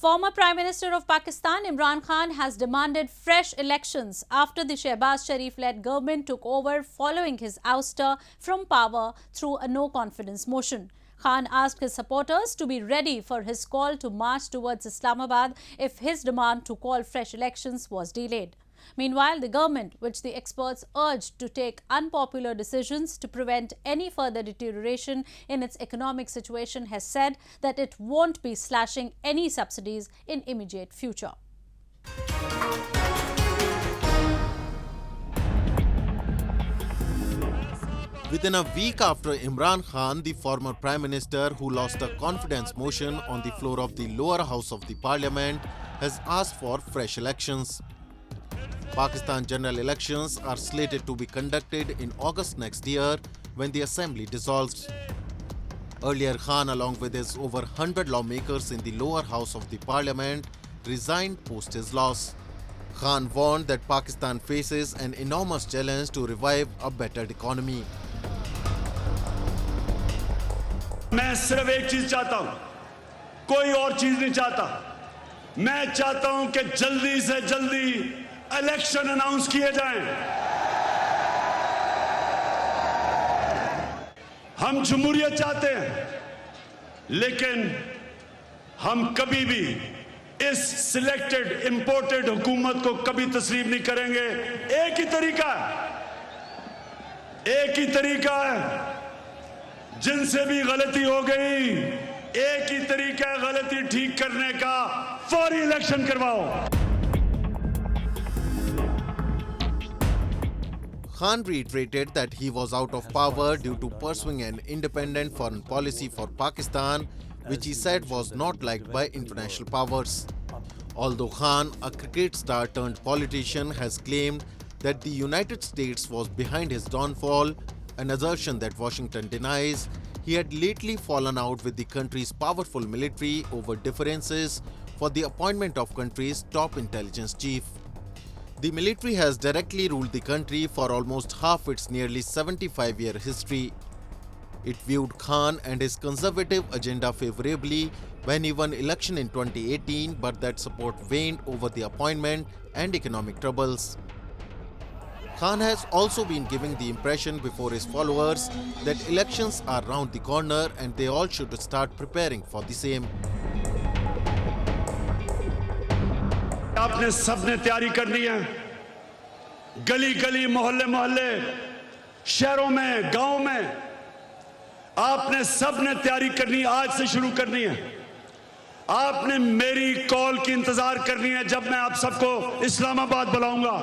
Former Prime Minister of Pakistan Imran Khan has demanded fresh elections after the Shehbaz Sharif-led government took over following his ouster from power through a no-confidence motion. Khan asked his supporters to be ready for his call to march towards Islamabad if his demand to call fresh elections was delayed. Meanwhile, the government, which the experts urged to take unpopular decisions to prevent any further deterioration in its economic situation, has said that it won't be slashing any subsidies in immediate future. Within a week after Imran Khan, the former Prime Minister who lost a confidence motion on the floor of the lower house of the parliament, has asked for fresh elections. Pakistan general elections are slated to be conducted in August next year when the assembly dissolves. Earlier, Khan, along with his over 100 lawmakers in the lower house of the parliament, resigned post his loss. Khan warned that Pakistan faces an enormous challenge to revive a better economy. मैं सिर्फ एक चीज चाहता हूं, कोई और चीज नहीं चाहता। मैं चाहता हूं कि जल्दी से जल्दी इलेक्शन अनाउंस किए जाएं। हम जमहूरियत चाहते हैं, लेकिन हम कभी भी इस सिलेक्टेड इंपोर्टेड हुकूमत को कभी तस्लीम नहीं करेंगे। एक ही तरीका है, जिनसे भी गलती हो गई, एक ही तरीका है गलती ठीक करने का, फौरी इलेक्शन करवाओ। Khan reiterated that he was out of power due to pursuing an independent foreign policy for Pakistan, which he said was not liked by international powers. Although Khan, a cricket star turned politician, has claimed that the United States was behind his downfall, an assertion that Washington denies, he had lately fallen out with the country's powerful military over differences for the appointment of country's top intelligence chief. The military has directly ruled the country for almost half its nearly 75-year history. It viewed Khan and his conservative agenda favorably when he won election in 2018, but that support waned over the appointment and economic troubles. Khan has also been giving the impression before his followers that elections are round the corner and they all should start preparing for the same. आपने सबने तैयारी करनी है, गली गली, मोहल्ले मोहल्ले, शहरों में, गांव में, आपने सबने तैयारी करनी है। आज से शुरू करनी है। आपने मेरी कॉल की इंतजार करनी है जब मैं आप सबको Islamabad बुलाऊंगा।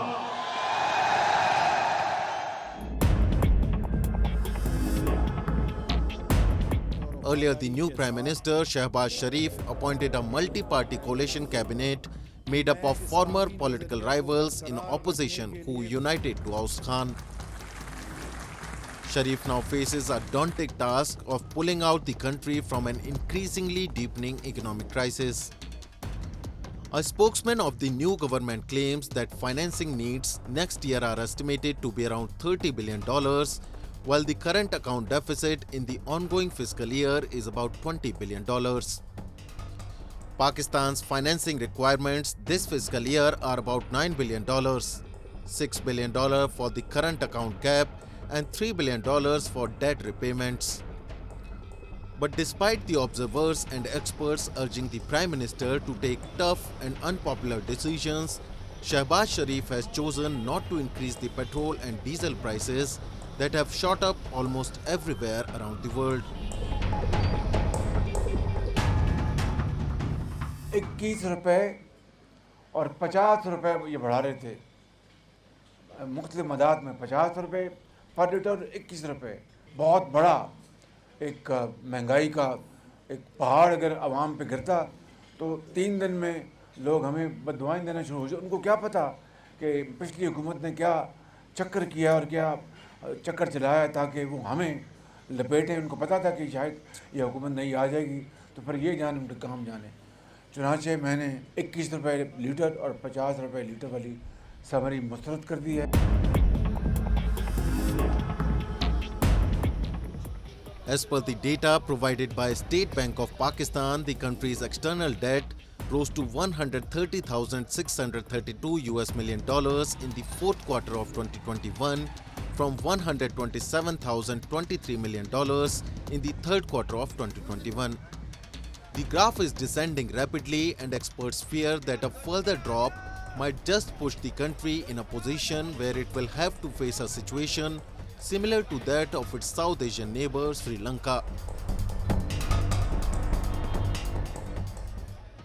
Earlier, the new Prime Minister Shehbaz Sharif appointed a multi-party coalition cabinet made up of former political rivals in opposition who united to oust Khan. Sharif now faces a daunting task of pulling out the country from an increasingly deepening economic crisis. A spokesman of the new government claims that financing needs next year are estimated to be around $30 billion, while the current account deficit in the ongoing fiscal year is about $20 billion. Pakistan's financing requirements this fiscal year are about $9 billion, $6 billion for the current account gap, and $3 billion for debt repayments. But despite the observers and experts urging the Prime Minister to take tough and unpopular decisions, Shehbaz Sharif has chosen not to increase the petrol and diesel prices that have shot up almost everywhere around the world. 21 रुपये और 50 रुपये ये बढ़ा रहे थे। मुख्तलिफ मदाद में 50 रुपये पर लीटर, 21 रुपये। बहुत बड़ा एक महंगाई का एक पहाड़ अगर आवाम पे गिरता तो 3 दिन में लोग हमें बददुआएं देना शुरू हो जाए। उनको क्या पता कि पिछली हुकूमत ने क्या चक्कर किया और क्या चक्कर चलाया ताकि वो हमें लपेटें। उनको पता था कि शायद ये हुकूमत नहीं आ जाएगी, तो फिर ये जाने उनके काम जाने। चुनांचे मैंने 21 रुपये लीटर और 50 रुपये लीटर वाली समरी मुस्तरद कर दी है। As per the data provided by State Bank of Pakistan, the country's external debt rose to $130,632 million in the fourth quarter of 2021 from $127,023 million in the third quarter of 2021. The graph is descending rapidly and experts fear that a further drop might just push the country in a position where it will have to face a situation similar to that of its South Asian neighbor Sri Lanka.